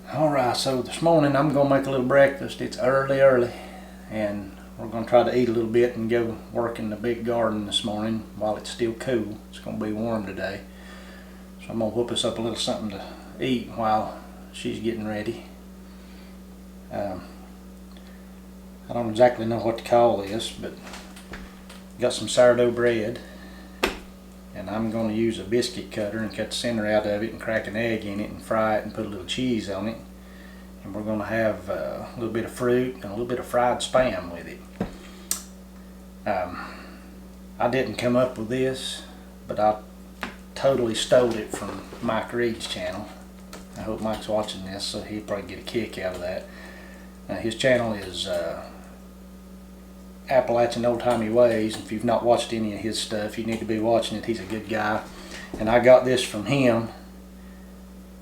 Alright, so this morning I'm going to make a little breakfast. It's early, and we're going to try to eat a little bit and go work in the big garden this morning while it's still cool. It's going to be warm today. So I'm going to whip us up a little something to eat while she's getting ready. I don't exactly know what to call this, but got some sourdough bread, and I'm going to use a biscuit cutter and cut the center out of it and crack an egg in it and fry it and put a little cheese on it. And we're going to have a little bit of fruit and a little bit of fried spam with it. I didn't come up with this, but I totally stole it from Mike Reed's channel. I hope Mike's watching this, so he'll probably get a kick out of that. His channel is Appalachian Old Timey Ways. If you've not watched any of his stuff, you need to be watching it. He's a good guy. And I got this from him,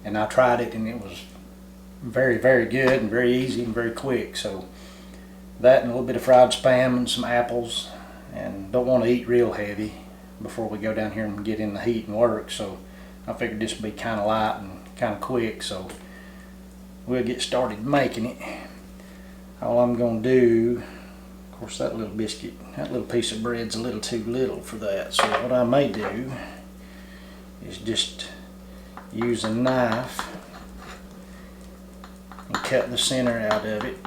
and I tried it, and it was very, very good and very easy and very quick. So that and a little bit of fried spam and some apples, and don't want to eat real heavy before we go down here and get in the heat and work. So I figured this would be kind of light and kind of quick, so we'll get started making it. All I'm going to do, of course, that little biscuit, that little piece of bread's a little too little for that. So what I may do is just use a knife and cut the center out of it.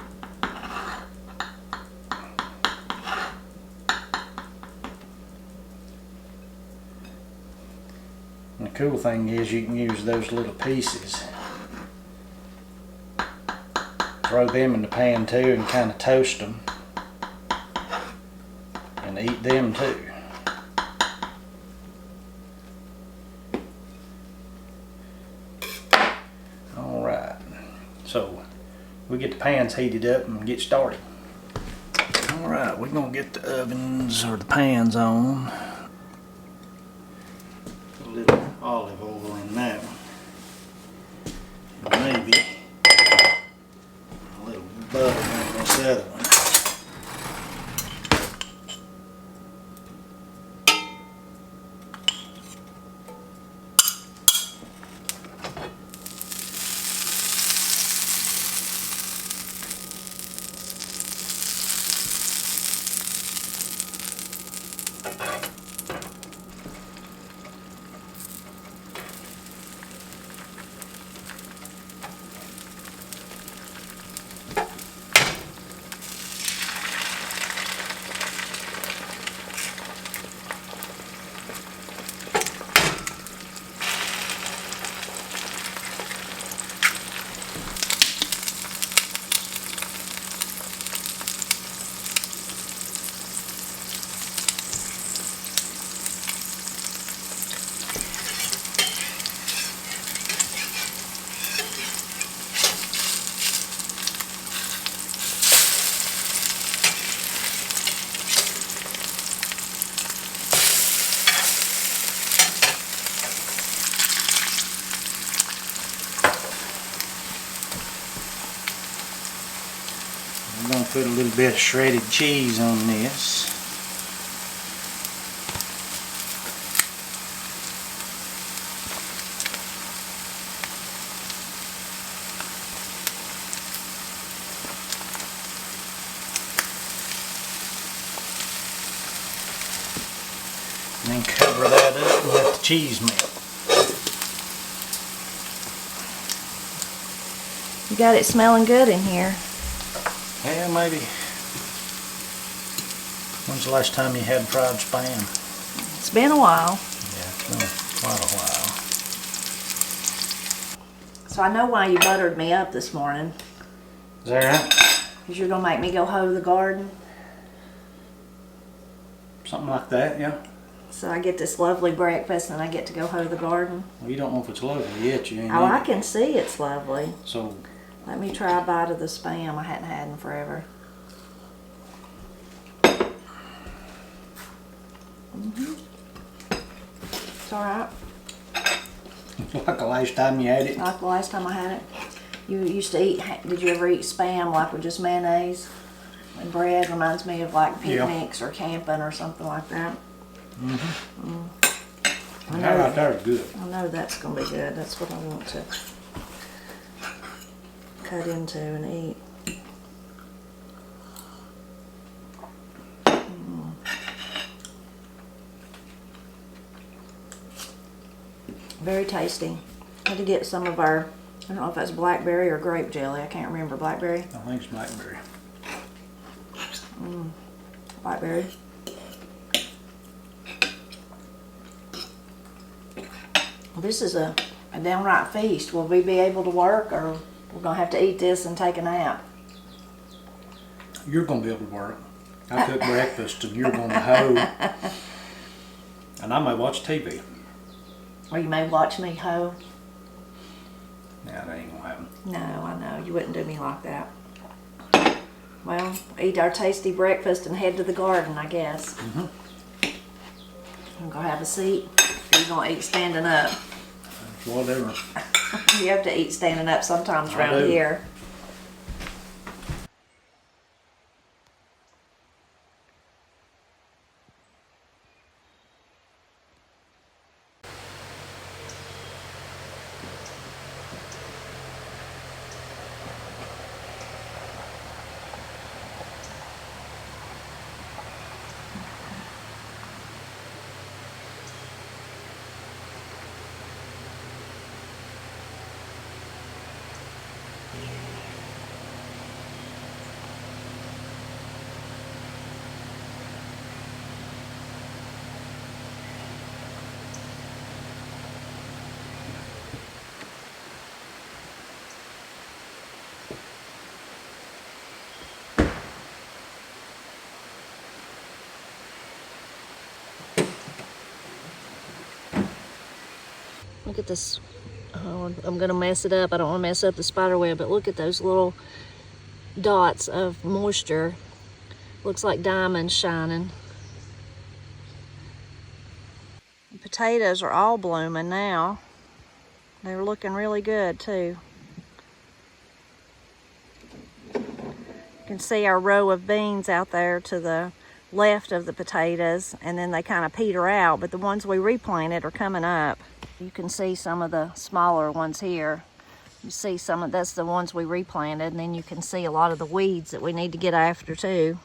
And the cool thing is you can use those little pieces, throw them in the pan too, and kind of toast them and eat them too. Alright, so we get the pans heated up and get started. Alright, we're going to get the ovens or the pans on. Put a little olive oil in that one. And maybe a little butter in this other one. I'm going to put a little bit of shredded cheese on this. And then cover that up and let the cheese melt. You got it smelling good in here. Yeah, maybe. When's the last time you had fried spam? It's been a while. Yeah, it's been quite a while. So I know why you buttered me up this morning. Is that right? Because you're going to make me go hoe the garden. Something like that, yeah. So I get this lovely breakfast and I get to go hoe the garden. Well, you don't know if it's lovely yet. You ain't Oh, I eaten it. can see it's lovely. So, Let me try a bite of the spam I hadn't had in forever. It's alright. like the last time you had it. Like the last time I had it. You used to eat, did you ever eat spam like with just mayonnaise and bread? Reminds me of like picnics or camping or something like that. That right there is good. I know that's going to be good. That's what I want to. cut into and eat. Very tasty. Had to get some of our, I don't know if that's blackberry or grape jelly. I can't remember. Blackberry? I think it's blackberry. Blackberry. Well, this is a downright feast. Will we be able to work, or we're going to have to eat this and take a nap? You're going to be able to work. I cook breakfast and you're going to hoe. And I may watch TV. Or you may watch me hoe. Nah, that ain't going to happen. No, I know. You wouldn't do me like that. Well, eat our tasty breakfast and head to the garden, I guess. I'm going to have a seat. Or you're going to eat standing up. Whatever. You have to eat standing up sometimes around here. Look at this. Oh, I'm gonna mess it up. I don't want to mess up the spider web, but look at those little dots of moisture. Looks like diamonds shining. The potatoes are all blooming now. They're looking really good too. You can see our row of beans out there to the left of the potatoes, and then they kind of peter out, but the ones we replanted are coming up. You can see some of the smaller ones here. You see some of, that's the ones we replanted, and then you can see a lot of the weeds that we need to get after too.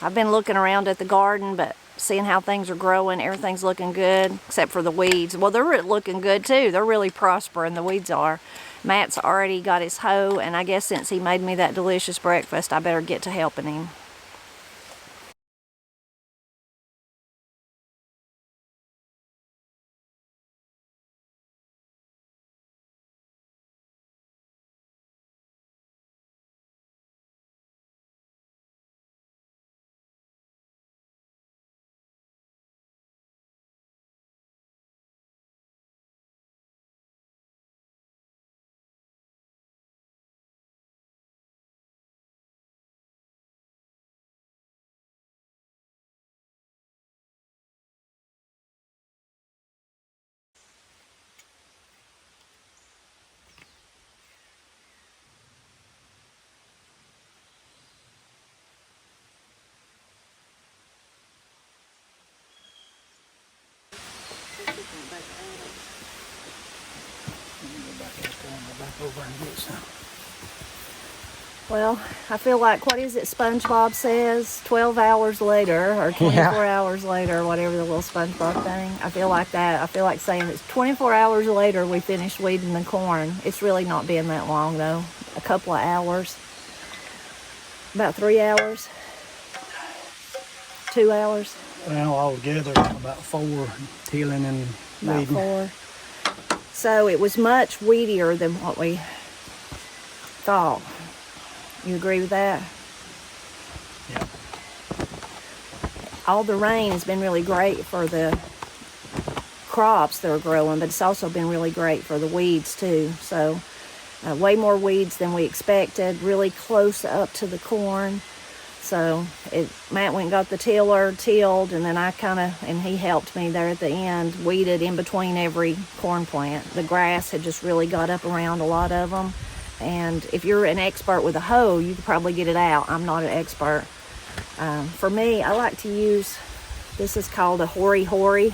I've been looking around at the garden, but seeing how things are growing, everything's looking good, except for the weeds. Well, they're looking good too. They're really prospering, the weeds are. Matt's already got his hoe, and I guess since he made me that delicious breakfast, I better get to helping him. Well, I feel like, what is it SpongeBob says? 12 hours later, or 24 hours later, whatever the little SpongeBob thing. I feel like that. I feel like saying it's 24 hours later we finished weeding the corn. It's really not been that long though. A couple of hours. About 3 hours. 2 hours. Well, altogether about 4 tilling and weeding. About 4. So it was much weedier than what we thought. You agree with that? Yeah. All the rain has been really great for the crops that are growing, but it's also been really great for the weeds too. So way more weeds than we expected, really close up to the corn. So Matt went and got the tiller, tilled, and then and he helped me there at the end, weeded in between every corn plant. The grass had just really got up around a lot of them. And if you're an expert with a hoe, you could probably get it out. I'm not an expert. For me, I like to use, this is called a hoary. Is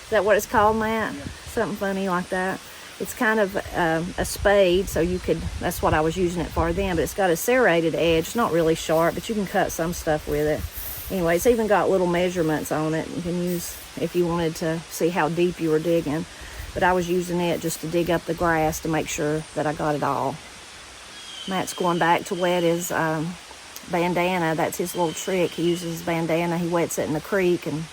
that what it's called, Matt? Yeah. Something funny like that. It's kind of a spade, so you could, that's what I was using it for then, but it's got a serrated edge. It's not really sharp, but you can cut some stuff with it. Anyway, it's even got little measurements on it you can use if you wanted to see how deep you were digging. But I was using it just to dig up the grass to make sure that I got it all. Matt's going back to wet his bandana. That's his little trick. He uses his bandana, he wets it in the creek and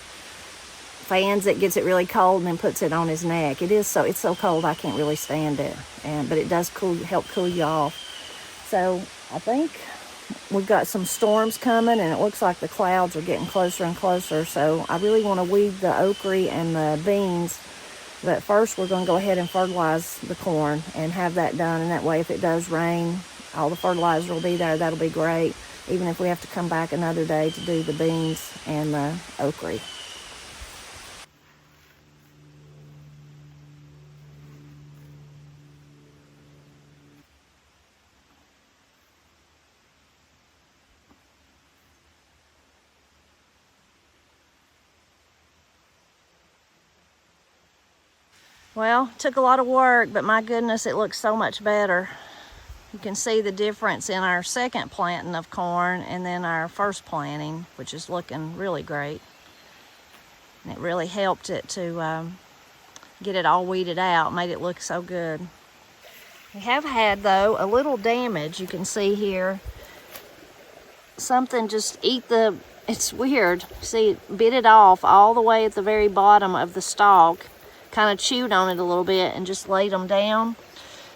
fans it, gets it really cold, and then puts it on his neck. It's so cold I can't really stand it, but it does help cool you off. So I think we've got some storms coming, and it looks like the clouds are getting closer and closer. So I really want to weed the okra and the beans, but first we're going to go ahead and fertilize the corn and have that done, and that way if it does rain, all the fertilizer will be there. That'll be great, even if we have to come back another day to do the beans and the okra. Well, it took a lot of work, but my goodness, it looks so much better. You can see the difference in our second planting of corn and then our first planting, which is looking really great. And it really helped it to get it all weeded out, made it look so good. We have had, though, a little damage. You can see here, something just it's weird. See, it bit it off all the way at the very bottom of the stalk. Kind of chewed on it a little bit and just laid them down.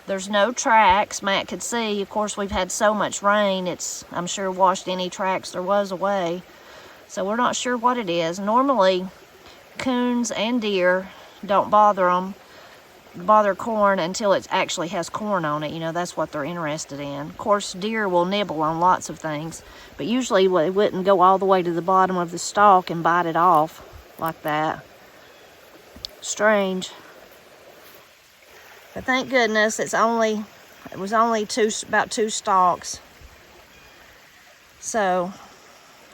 There's no tracks. Matt could see, of course, we've had so much rain, it's, I'm sure, washed any tracks there was away. So we're not sure what it is. Normally, coons and deer don't bother corn until it actually has corn on it. You know, that's what they're interested in. Of course, deer will nibble on lots of things, but usually they wouldn't go all the way to the bottom of the stalk and bite it off like that. Strange. But thank goodness it was only about two stalks. So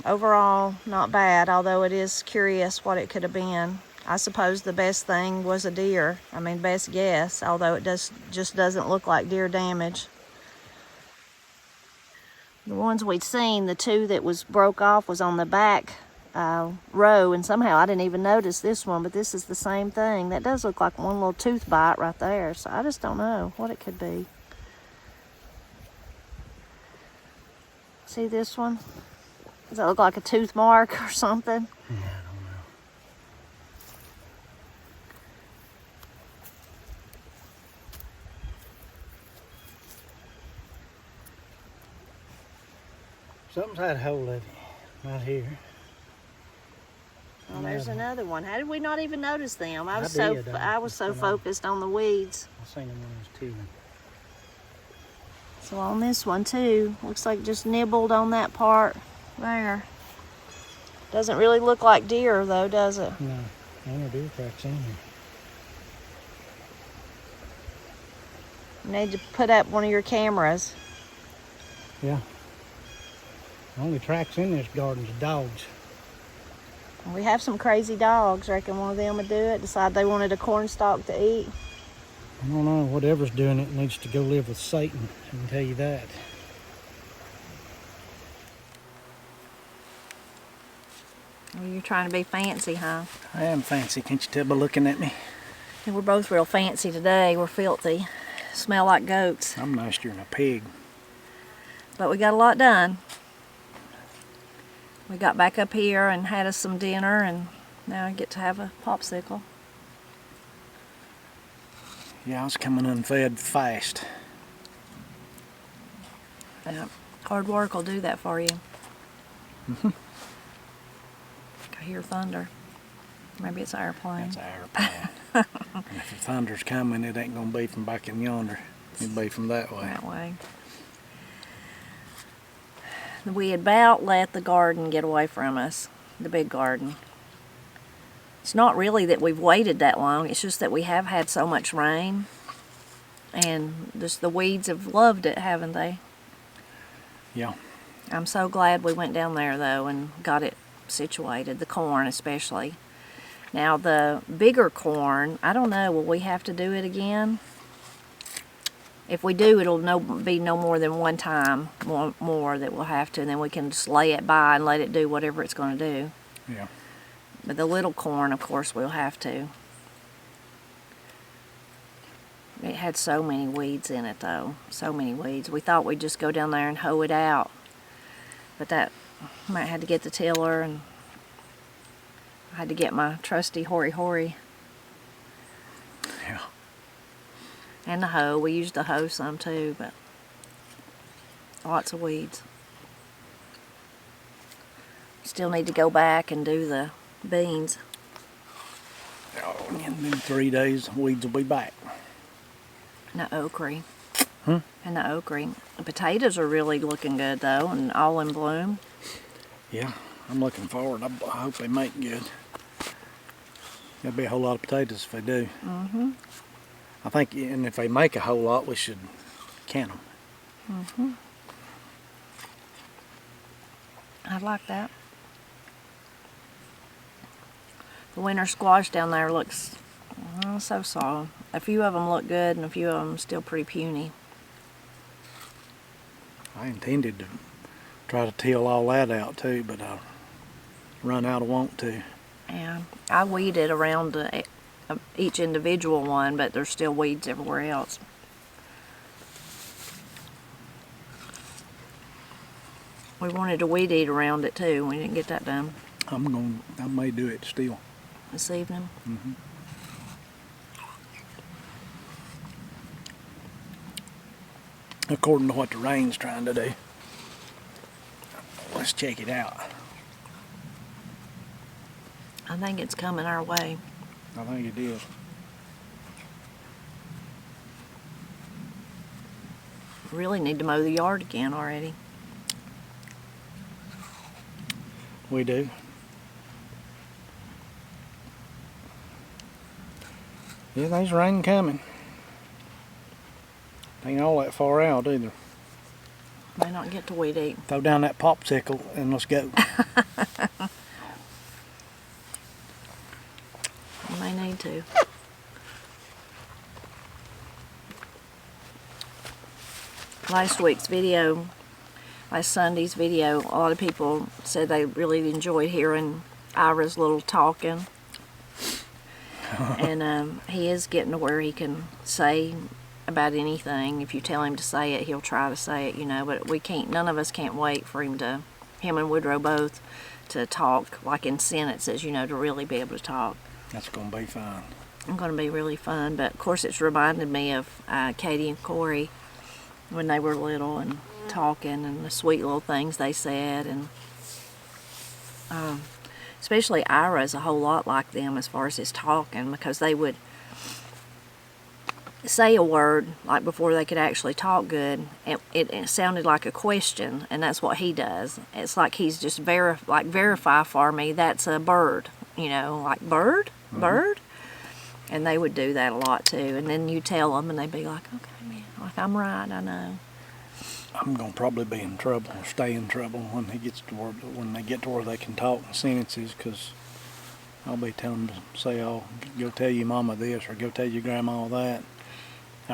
overall, not bad, although it is curious what it could have been. I suppose the best thing was a deer. I mean, best guess, although it just doesn't look like deer damage. The ones we'd seen, the two that broke off was on the back row, and somehow I didn't even notice this one, but this is the same thing. That does look like one little tooth bite right there, so I just don't know what it could be. See this one? Does that look like a tooth mark or something? Yeah, I don't know. Something's had a hold of it right here. Oh, there's another one. How did we not even notice them? I was so focused on the weeds. I seen them when I was too. So on this one too, looks like just nibbled on that part there. Doesn't really look like deer though, does it? No, ain't no deer tracks in here. You need to put up one of your cameras. Yeah. The only tracks in this garden's dogs. We have some crazy dogs. Reckon one of them would do it, decide they wanted a corn stalk to eat. I don't know, whatever's doing it needs to go live with Satan, I can tell you that. Well, you're trying to be fancy, huh? I am fancy, can't you tell by looking at me? And we're both real fancy today. We're filthy. Smell like goats. I'm nastier than a pig. But we got a lot done. We got back up here and had us some dinner, and now I get to have a popsicle. Yeah, I was coming unfed fast. Yeah, hard work will do that for you. Mm-hmm. I hear thunder. Maybe it's an airplane. It's an airplane. And if the thunder's coming, it ain't gonna be from back in yonder. It'll be from that way. That way. We had about let the garden get away from us, the big garden. It's not really that we've waited that long, it's just that we have had so much rain, and just the weeds have loved it, haven't they? Yeah. I'm so glad we went down there though and got it situated, the corn especially. Now the bigger corn, I don't know, will we have to do it again? If we do, it'll be no more than one time more that we'll have to, and then we can just lay it by and let it do whatever it's going to do. Yeah. But the little corn, of course, we'll have to. It had so many weeds in it, though. So many weeds. We thought we'd just go down there and hoe it out. But that, might have to get the tiller, and I had to get my trusty hory. Yeah. And the hoe. We used the hoe some too, but lots of weeds. Still need to go back and do the beans. Oh, in 3 days, weeds will be back. And the okra. And the okra. The potatoes are really looking good though, and all in bloom. Yeah, I'm looking forward. I hope they make good. There'll be a whole lot of potatoes if they do. I think, and if they make a whole lot, we should can them. I like that. The winter squash down there looks so. A few of them look good, and a few of them still pretty puny. I intended to try to till all that out too, but I run out of want to. Yeah, I weeded around each individual one, but there's still weeds everywhere else. We wanted to weed eat around it too. We didn't get that done I may do it still. this evening. According to what the rain's trying to do. Let's check it out. I think it's coming our way. I think it is. Really need to mow the yard again already. We do. Yeah, there's rain coming. Ain't all that far out either. May not get to weed eat. Throw down that popsicle and let's go. We may need to. Last Sunday's video, a lot of people said they really enjoyed hearing Ira's little talking. And he is getting to where he can say about anything. If you tell him to say it, he'll try to say it, but none of us can't wait for him and Woodrow both, to talk like in sentences, to really be able to talk. That's going to be fun. It's going to be really fun, but of course it's reminded me of Katie and Corey when they were little and talking, and the sweet little things they said, and especially Ira is a whole lot like them as far as his talking, because they would say a word like before they could actually talk good. It sounded like a question, and that's what he does. It's like he's just verify for me that's a bird, like bird, bird, and they would do that a lot too. And then you tell them, and they'd be like, okay, man, like I'm right, I know. I'm gonna probably be in trouble, or stay in trouble when they get to where they can talk in sentences, because I'll be telling them to say, "Oh, go tell your mama this," or "Go tell your grandma that." I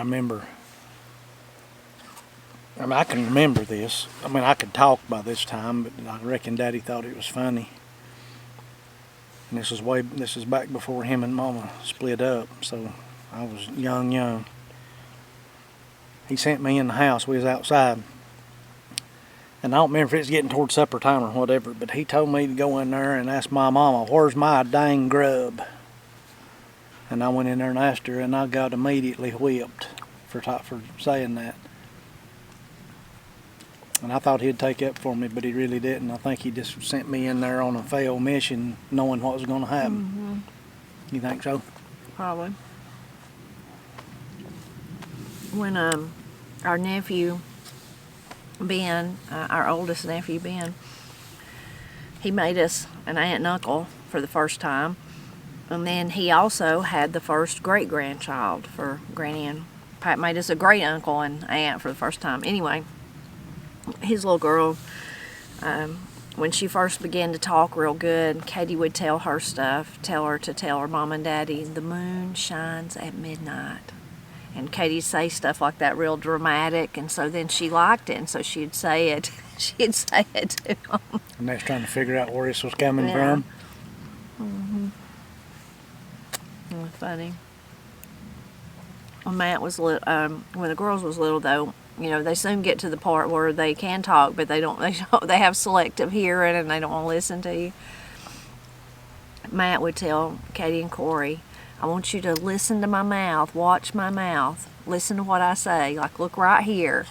can remember this. I could talk by this time, but I reckon Daddy thought it was funny. And this is back before him and Mama split up, so I was young. He sent me in the house. We was outside, and I don't remember if it's getting towards supper time or whatever, but he told me to go in there and ask my mama, "Where's my dang grub?" And I went in there and asked her, and I got immediately whipped for saying that. And I thought he'd take up for me, but he really didn't. I think he just sent me in there on a failed mission, knowing what was going to happen. You think so? Probably. When our nephew Ben, our oldest nephew Ben, he made us an aunt and uncle for the first time. And then he also had the first great-grandchild for Granny, and Pat made us a great uncle and aunt for the first time. Anyway, his little girl, when she first began to talk real good, Katie would tell her mom and daddy, "The moon shines at midnight." And Katie'd say stuff like that real dramatic, and so then she liked it, and so she'd say it. She'd say it to him. And they was trying to figure out where this was coming Yeah. from. Funny. When Matt was little, when the girls was little though, you know, they soon get to the part where they can talk, but they don't. They have selective hearing, and they don't want to listen to you. Matt would tell Katie and Corey, "I want you to listen to my mouth, watch my mouth, listen to what I say. Like, look right here,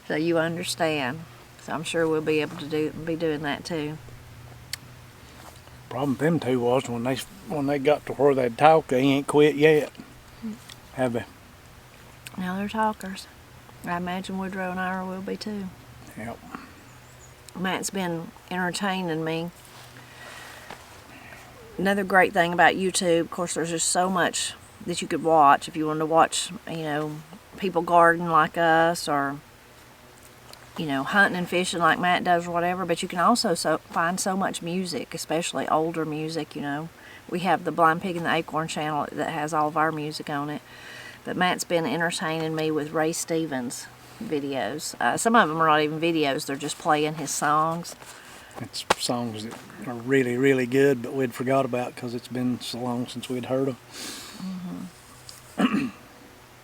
so you understand." So I'm sure we'll be able to be doing that too. Problem with them two was when they got to where they'd talk, they ain't quit yet. Have they? Now they're talkers. I imagine Woodrow and I will be too. Yep. Matt's been entertaining me. Another great thing about YouTube, of course, there's just so much that you could watch if you wanted to watch, you know, people garden like us, or, you know, hunting and fishing like Matt does or whatever. But you can also find so much music, especially older music, you know. We have the Blind Pig and the Acorn channel that has all of our music on it. But Matt's been entertaining me with Ray Stevens videos. Some of them are not even videos, they're just playing his songs. It's songs that are really, really good, but we'd forgot about because it's been so long since we'd heard them.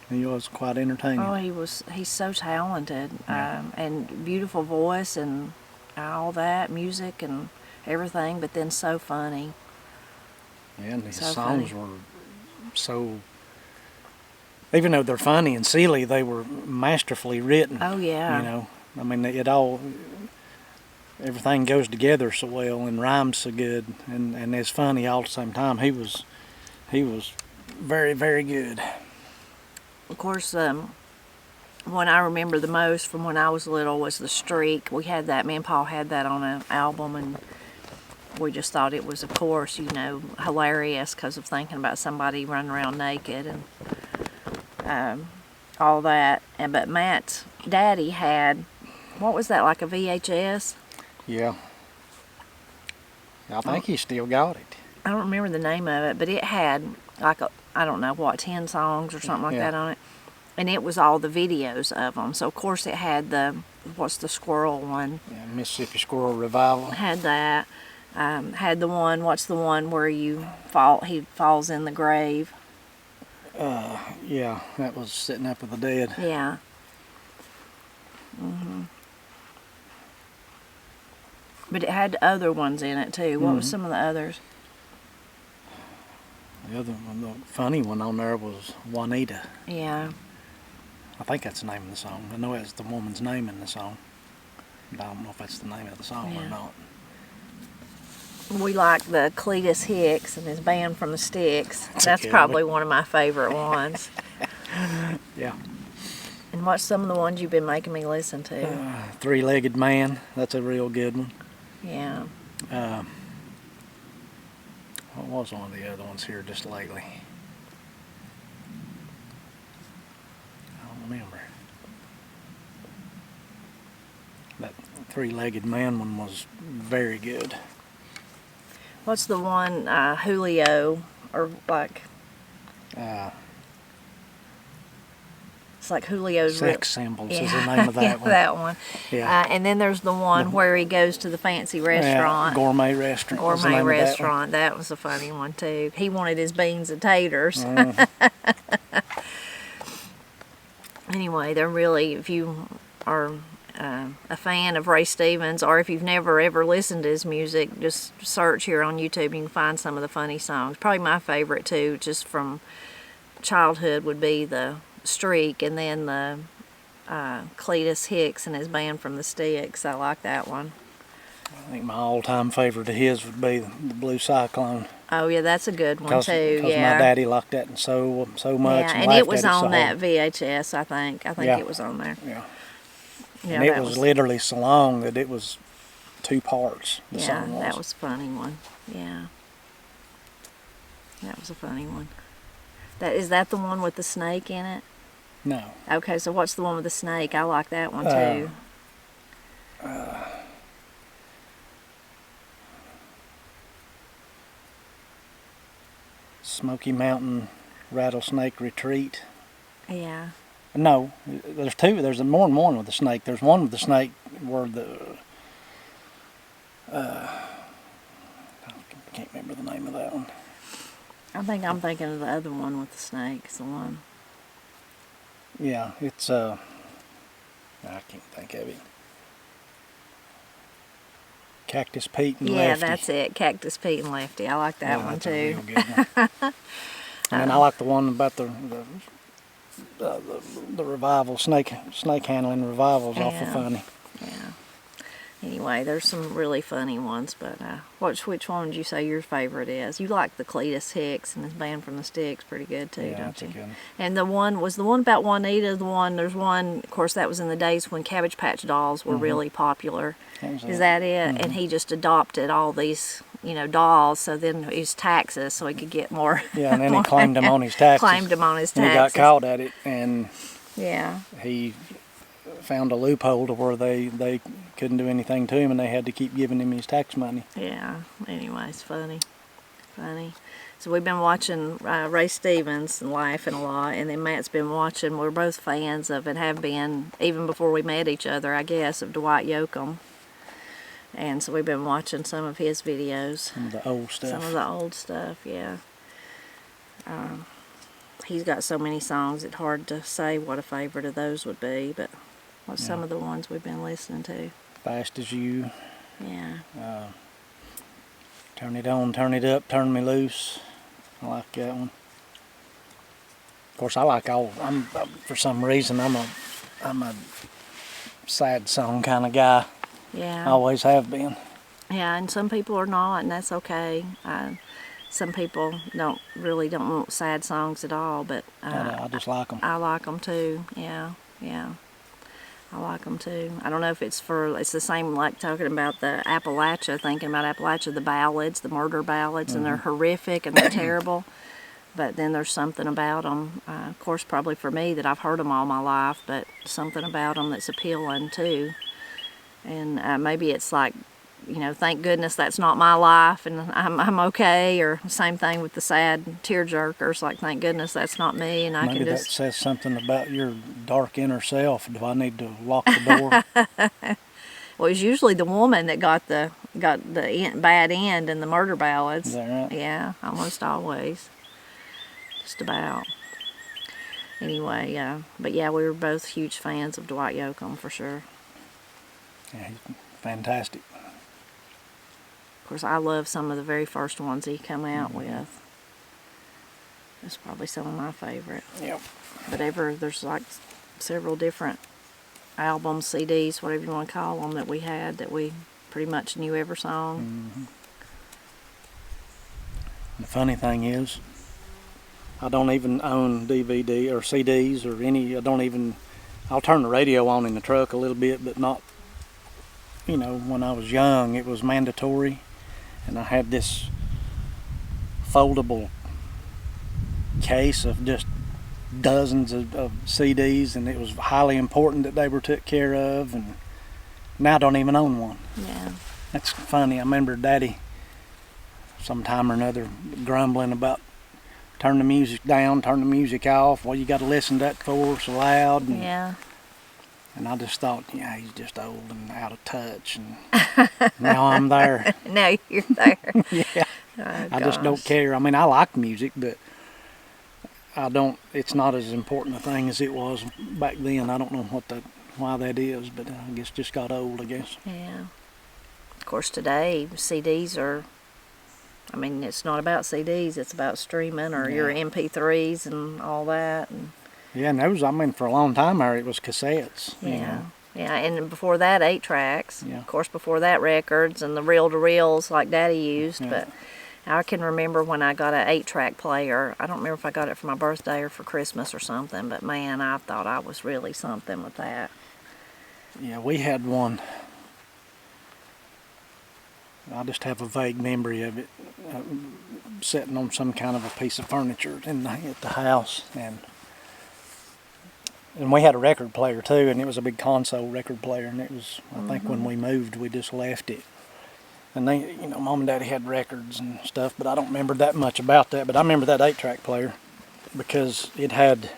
He was quite entertaining. Oh, he's so talented, and beautiful voice and all that, music and everything, but then so funny. Yeah, and his So songs funny. were so, even though they're funny and silly, they were masterfully written. Oh, yeah. You know, I mean, everything goes together so well and rhymes so good, and it's funny all at the same time. He was very, very good. Of course, one I remember the most from when I was little was The Streak. We had that, me and Paul had that on an album, and we just thought it was, of course, you know, hilarious because of thinking about somebody running around naked and all that. But Matt's daddy had, what was that, like a VHS? Yeah. I think he still got it. I don't remember the name of it, but it had like I don't know what, 10 songs or something like that on it. And it was all the videos of them. So of course it had what's the squirrel one? Yeah, Mississippi Squirrel Revival. Had that. Had the one, what's the one where he falls in the grave? Yeah, that was Sitting Up with the Dead. Yeah. But it had other ones in it too. What was some of the others? The other one, the funny one on there was Juanita. Yeah. I think that's the name of the song. I know it's the woman's name in the song. But I don't know if that's the name of the song or not. We like the Cletus Hicks and his band from the Sticks. That's good probably one of my favorite ones. Yeah. And what's some of the ones you've been making me listen to? Three-Legged Man. That's a real good one. Yeah. What was one of the other ones here just lately? I don't remember. That Three-Legged Man one was very good. What's the one, Julio, or like, it's like Julio's Sex Symbols is the name of that one. that one. Yeah. And then there's the one where he goes to the fancy restaurant. Gourmet Restaurant. was the Gourmet name of that one. restaurant. That was a funny one too. He wanted his beans and taters. Anyway, they're really, if you are a fan of Ray Stevens, or if you've never ever listened to his music, just search here on YouTube. You can find some of the funny songs. Probably my favorite too, just from childhood, would be the Streak, and then the Cletus Hicks and his band from the Sticks. I like that one. I think my all-time favorite of his would be the Blue Cyclone. Oh yeah, that's a good one too. Because Yeah. my daddy liked that so much. Yeah, and it was on that VHS. I think Yeah. it was on there. Yeah. Yeah, And it that was literally so long that it was 2 parts. The song was. that was a funny one. Yeah, that was a funny one. Is that the one with the snake in it? No. Okay, so what's the one with the snake? I like that one too. Smoky Mountain Rattlesnake Retreat. Yeah. No, there's two. There's more than one with the snake. There's one with the snake where I can't remember the name of that one. I think I'm thinking of the other one with the snakes, the one. Yeah, it's I can't think of it. Cactus Pete and Yeah, Lefty. that's it. Cactus Pete and Lefty. I like that one that's a too. real good one. And then I like the one about the revival, snake handling revivals. Yeah. Awful funny. Yeah. Anyway, there's some really funny ones, but which one would you say your favorite is? You like the Cletus Hicks and his band from the Sticks pretty good too, Yeah, don't that's a you? good one. And the one about Juanita. There's one. Of course, that was in the days when Cabbage Patch Dolls were really popular. Is that it? And he just adopted all these, dolls. So then it was taxes, so he could get more. Yeah, and then he claimed them on his taxes. Claimed them on his And he taxes. got caught at it, and Yeah. he found a loophole to where they couldn't do anything to him, and they had to keep giving him his tax money. Yeah. Anyway, it's funny. So we've been watching Ray Stevens and laughing a lot, and then Matt's been watching. We're both fans of, and have been even before we met each other, I guess, of Dwight Yoakam. And so we've been watching some of his videos. Some of the old stuff. Some of the old stuff, yeah. He's got so many songs, it's hard to say what a favorite of those would be, but what's some of the ones we've been listening to? Fast as You. Yeah. Turn It On, Turn It Up, Turn Me Loose. I like that one. Of course, I like all. For some reason, I'm a sad song kind of guy. Yeah. I always have been. Yeah, and some people are not, and that's okay. Some people don't want sad songs at all, but I just like them. I like them too. Yeah. I like them too. I don't know if it's the same like talking about the Appalachia, thinking about Appalachia, the ballads, the murder ballads, and they're horrific and they're terrible. But then there's something about them, of course, probably for me that I've heard them all my life, but something about them that's appealing too. And maybe it's like, thank goodness that's not my life and I'm okay, or same thing with the sad tearjerkers, like thank goodness that's not me and I Maybe can that just... says something about your dark inner self. Do I need to lock the door? Well, it's usually the woman that got the bad end in the murder ballads. Is that right? Yeah, almost always. Just about. Anyway, but yeah, we were both huge fans of Dwight Yoakam for sure. Yeah, he's fantastic. Of course, I love some of the very first ones he come out with. That's probably some of my favorite. Yep. But there's like several different albums, CDs, whatever you want to call them, that we had that we pretty much knew every song. Mm-hmm. The funny thing is, I don't even own DVD or CDs or any. I'll turn the radio on in the truck a little bit, but not. When I was young, it was mandatory, and I had this foldable case of just dozens of CDs, and it was highly important that they were took care of, and now I don't even own one. Yeah. That's funny. I remember Daddy sometime or another grumbling about turn the music down, turn the music off. Well, you got to listen to that for so loud. And, Yeah. And I just thought, he's just old and out of touch, and now I'm there. Now you're there. Yeah. Oh, I just don't gosh. care. I mean, I like music, but it's not as important a thing as it was back then. I don't know why that is, but I guess just got old, I guess. Yeah. Of course, today CDs are. It's not about CDs. It's about streaming or your MP3s and all that. And yeah, and for a long time there, it was cassettes. yeah. Yeah, and before that, 8-tracks. Yeah. Of course, before that, records and the reel-to-reels like Daddy used. Yeah. But I can remember when I got an 8-track player. I don't remember if I got it for my birthday or for Christmas or something, but man, I thought I was really something with that. Yeah, we had one. I just have a vague memory of it sitting on some kind of a piece of furniture at the house, and we had a record player too, and it was a big console record player, and it was, I think when we moved, we just left it. And they, Mom and Daddy had records and stuff, but I don't remember that much about that. But I remember that 8-track player because it had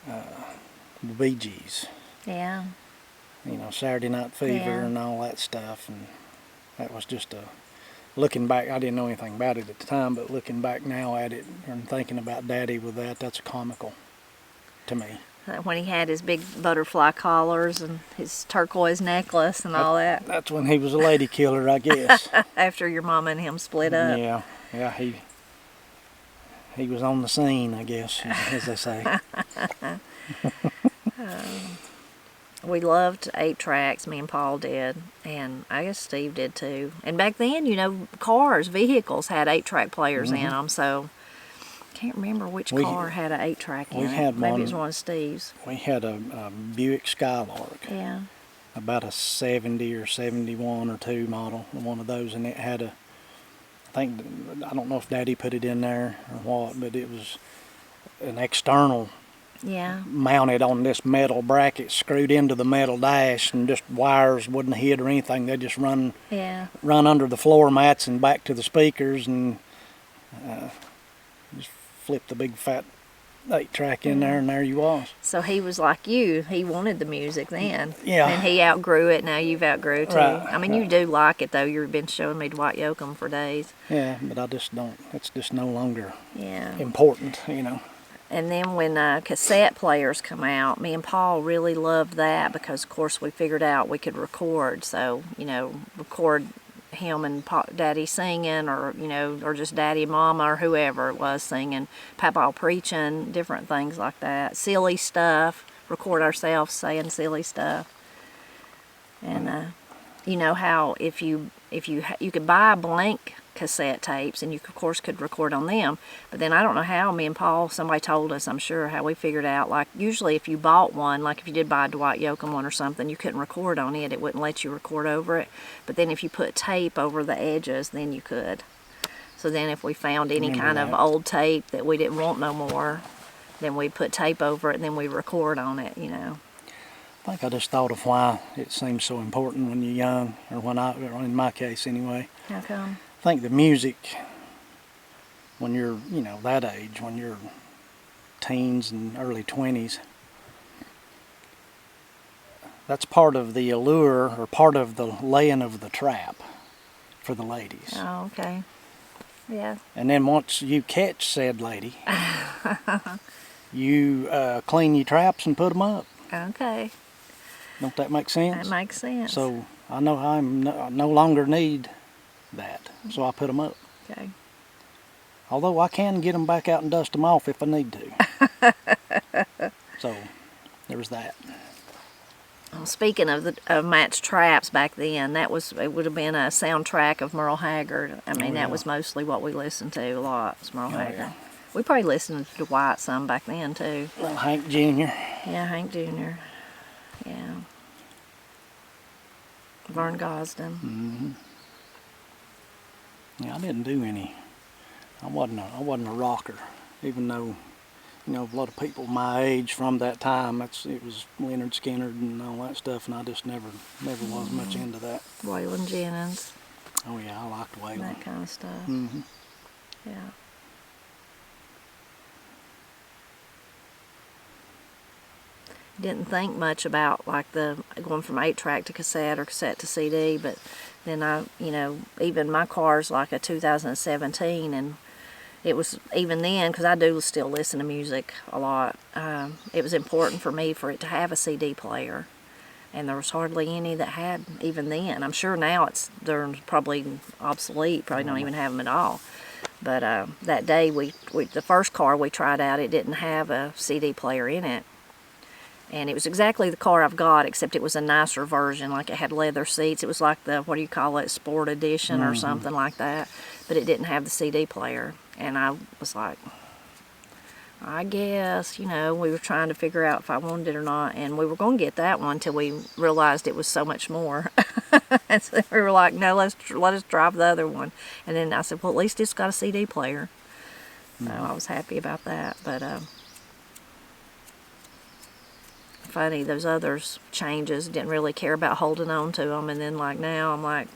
the Bee Gees. Yeah. You know, Saturday Night Fever Yeah. and all that stuff, and that was just looking back, I didn't know anything about it at the time, but looking back now at it and thinking about Daddy with that's comical to me. When he had his big butterfly collars and his turquoise necklace and all that. That's when he was a lady killer, I guess. After your mama and him split up. Yeah, he was on the scene, I guess, as they say. We loved 8-tracks, me and Paul did, and I guess Steve did too. And back then, you know, vehicles had 8-track players in them, so I can't remember which car had an 8-track in it. Maybe it was one of Steve's. We had a Buick Skylark. Yeah. About a 70 or 71 or 2 model, one of those, and it had I don't know if Daddy put it in there or what, but it was an external mounted on this metal bracket screwed into the metal dash, and just wires wouldn't hit or anything. They just run under the floor mats and back to the speakers, and just flip the big fat 8-track in there, and there you was. So he was like you. He wanted the music then. Yeah. And he outgrew it. Now you've outgrew it too. Right, I mean, you do like it though. You've been showing me Dwight Yoakam for days. Yeah, but I just don't. It's just no longer Yeah. important, you know. And then when cassette players come out, me and Paul really loved that because, of course, we figured out we could record. So, you know, record him and Daddy singing, or, you know, or just Daddy and Mama or whoever it was singing, Papa preaching, different things like that. Silly stuff, record ourselves saying silly stuff. And you know how if you could buy blank cassette tapes, and you of course could record on them, but then I don't know how, me and Paul, somebody told us, I'm sure, how we figured out, like usually if you bought one, like if you did buy a Dwight Yoakam one or something, you couldn't record on it, it wouldn't let you record over it, but then if you put tape over the edges, then you could. So then if we found any kind of old tape that we didn't want no more, then we put tape over it and then we record on it, you know. I think I just thought of why it seems so important when you're young, or or in my case anyway. How come? I think the music, when you're, you know, that age, when you're teens and early 20s, that's part of the allure, or part of the laying of the trap for the ladies. Oh, okay. Yeah. And then once you catch said lady, you clean your traps and put them up. Okay. Don't that make sense? That makes sense. So I know I no longer need that, so I put them up. Okay. Although I can get them back out and dust them off if I need to. So there was that. Well, speaking of Matt's traps back then, it would have been a soundtrack of Merle Haggard. I mean, that was mostly what we listened to a lot, was Merle Haggard. Yeah. We probably listened to Dwight some back then too. Well, Hank Jr. Yeah, Hank Jr. Yeah. Vern Gosden. Mm-hmm. Yeah, I didn't do any. I wasn't a rocker, even though, you know, a lot of people my age from that time, it was Leonard Skinner and all that stuff, and I just never was much into that. Waylon Jennings. Oh yeah, I liked Waylon. That kind of stuff. Mm-hmm. Yeah. Didn't think much about like the going from 8-track to cassette or cassette to CD, but then I, you know, even my car's like a 2017, and it was even then, because I do still listen to music a lot, it was important for me for it to have a CD player, and there was hardly any that had even then. I'm sure now they're probably obsolete, probably don't even have them at all. But that day the first car we tried out, it didn't have a CD player in it. And it was exactly the car I've got, except it was a nicer version. Like it had leather seats. It was like the, what do you call it, Sport Edition or something like that. But it didn't have the CD player. And I was like, I guess, you know, we were trying to figure out if I wanted it or not. And we were going to get that one until we realized it was so much more. And so we were like, no, let us drive the other one. And then I said, well, at least it's got a CD player. So I was happy about that. But funny, those others changes, didn't really care about holding on to them, and then like now I'm like,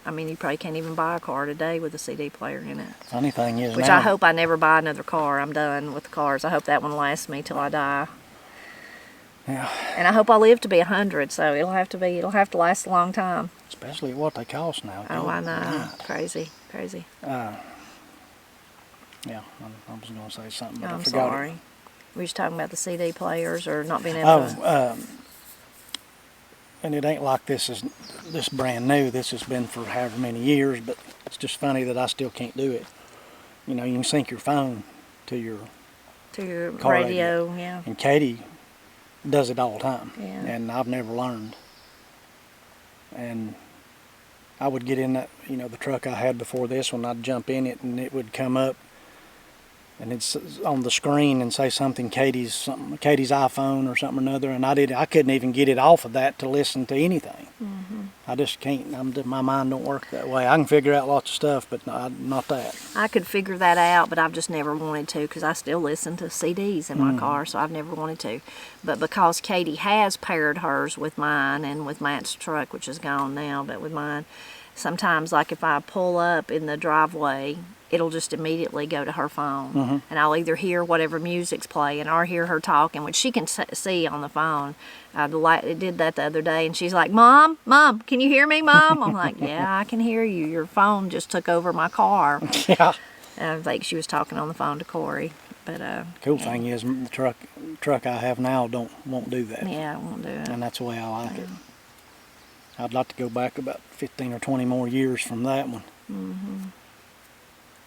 I mean you probably can't even buy a car today with a CD player in it. Funny thing is which now, I hope I never buy another car. I'm done with the cars. I hope that one lasts me till I die. Yeah. And I hope I live to be 100, so it'll have to last a long time. Especially at what they cost now. Oh, I know. God. Crazy. Yeah, I was going to say something, but I I'm forgot sorry. it. Were you just talking about the CD players or not being able to? And it ain't like this is brand new. This has been for however many years, but it's just funny that I still can't do it. You know, you can sync your phone to your car radio, yeah. And Katie does it all the time, Yeah. and I've never learned. And I would get in that, the truck I had before this one, I'd jump in it and it would come up and it's on the screen and say something Katie's iPhone or something or another, and I couldn't even get it off of that to listen to anything. Mm-hmm. I just can't. My mind don't work that way. I can figure out lots of stuff, but not that. I could figure that out, but I've just never wanted to because I still listen to CDs in my car, so I've never wanted to. But because Katie has paired hers with mine and with Matt's truck, which is gone now, but with mine, sometimes like if I pull up in the driveway, it'll just immediately go to her phone. And I'll either hear whatever music's playing or hear her talking, which she can see on the phone. It did that the other day, and she's like, Mom, can you hear me, Mom? I'm like, yeah, I can hear you. Your phone just took over my car. Yeah. I think she was talking on the phone to Corey. But cool thing is the truck I have now won't do that. Yeah, it won't do it. And that's the way I like it. I'd like to go back about 15 or 20 more years from that one.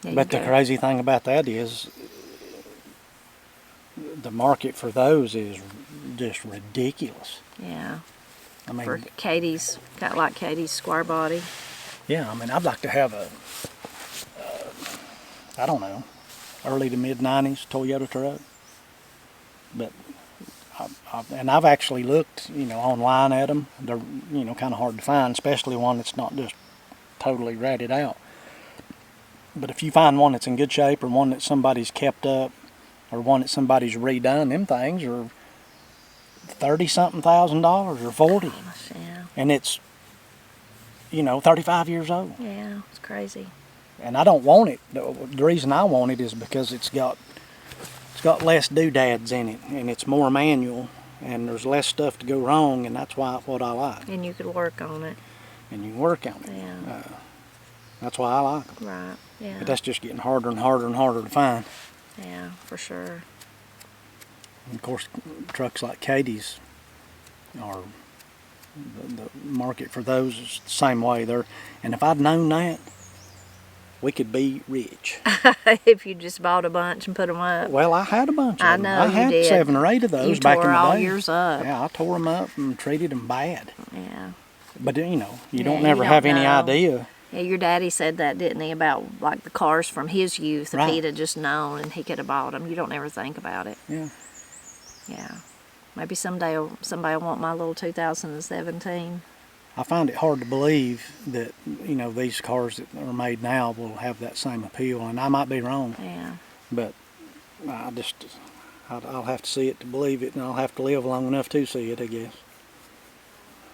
Yeah, but the crazy thing about that is the market for those is just ridiculous. Yeah. I mean, for Katie's square body. Yeah, I mean, I'd like to have I don't know, early to mid 90s Toyota truck. But I've actually looked, online at them. They're, kind of hard to find, especially one that's not just totally ratted out. But if you find one that's in good shape or one that somebody's kept up or one that somebody's redone, them things are $30-something thousand or 40. Gosh, yeah. And it's, 35 years old. Yeah, it's crazy. And I don't want it. The reason I want it is because it's got less doodads in it, and it's more manual, and there's less stuff to go wrong, and that's what I like. And you could work on it. And you can work on it. Yeah. That's why I like them. Right. Yeah. But that's just getting harder and harder and harder to find. Yeah, for sure. And of course, trucks like Katie's are the market for those is the same way. And if I'd known that, we could be rich. If you just bought a bunch and put them up. Well, I had a bunch of them. know I you had did. 7 or 8 of those back in the day. You tore all yours up. Yeah, I tore them up and treated them bad. Yeah. But you Yeah, don't you never don't have any know. idea. Yeah, your daddy said that, didn't he, about like the cars from his youth. If Right. he'd have just known and he could have bought them, you don't ever think about it. Yeah. Yeah. Maybe someday somebody will want my little 2017. I find it hard to believe that these cars that are made now will have that same appeal, and I might be wrong. Yeah. But I'll have to see it to believe it, and I'll have to live long enough to see it, I guess.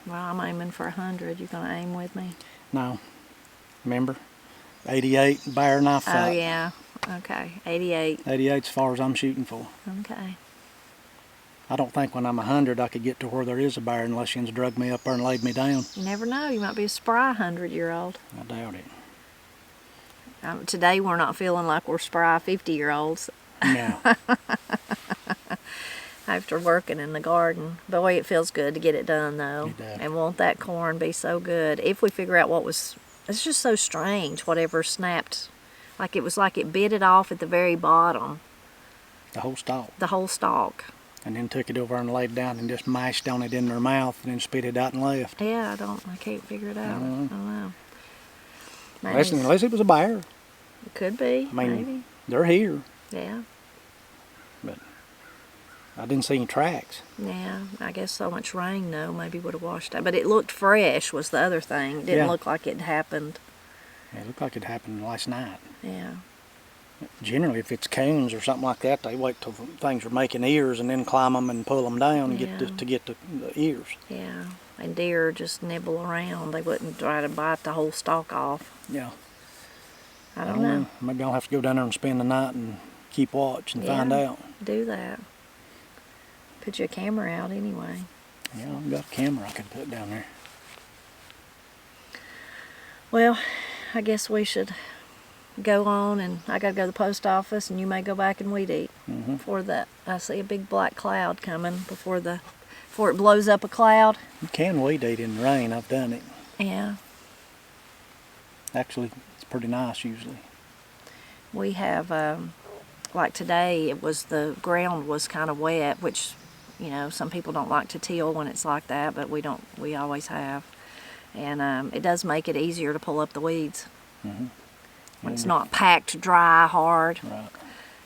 Well, I'm aiming for 100. You gonna aim with me? No. Remember? 88, Bear Knife Fight. Oh, yeah. Okay. 88. 88's as far as I'm shooting for. Okay. I don't think when I'm 100 I could get to where there is a bear unless you's drug me up there and laid me down. You never know. You might be a spry 100-year-old. I doubt it. Today we're not feeling like we're spry 50-year-olds No. after working in the garden. Boy, it feels good to get it done, though. It does. And won't that corn be so good? If we figure out it's just so strange, whatever snapped. It was like it bit it off at the very bottom. The whole stalk. The whole stalk. And then took it over and laid down and just mashed on it in their mouth and then spit it out and left. Yeah, I can't figure it out. I don't know. Unless it was a bear. It could be, I mean, maybe. they're here. Yeah. But I didn't see any tracks. Yeah, I guess so much rain, though, maybe would have washed out. But it looked fresh was the other thing. It didn't Yeah. look like it happened. It looked like it happened last night. Yeah. Generally, if it's coons or something like that, they wait till things are making ears and then climb them and pull them down Yeah. to get the ears. Yeah. And deer just nibble around. They wouldn't try to bite the whole stalk off. Yeah. I don't know. Maybe I'll have to go down there and spend the night and keep watch and find out. Do that. Put your camera out anyway. Yeah, I've got a camera I could put down there. Well, I guess we should go on, and I gotta go to the post office, and you may go back and weed eat. Before that, I see a big black cloud coming before it blows up a cloud. You can weed eat in the rain. I've done it. Yeah. Actually, it's pretty nice usually. We have, like today, the ground was kind of wet, which, some people don't like to till when it's like that, but we always have. And it does make it easier to pull up the weeds. When it's not packed dry, hard. Right.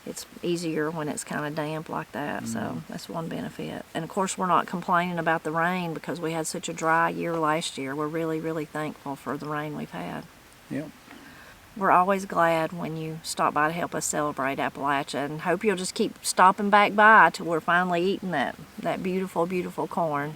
It's easier when it's kind of damp like that, so that's one benefit. And of course, we're not complaining about the rain because we had such a dry year last year. We're really, really thankful for the rain we've had. Yep. We're always glad when you stop by to help us celebrate Appalachia, and hope you'll just keep stopping back by till we're finally eating that beautiful, beautiful corn.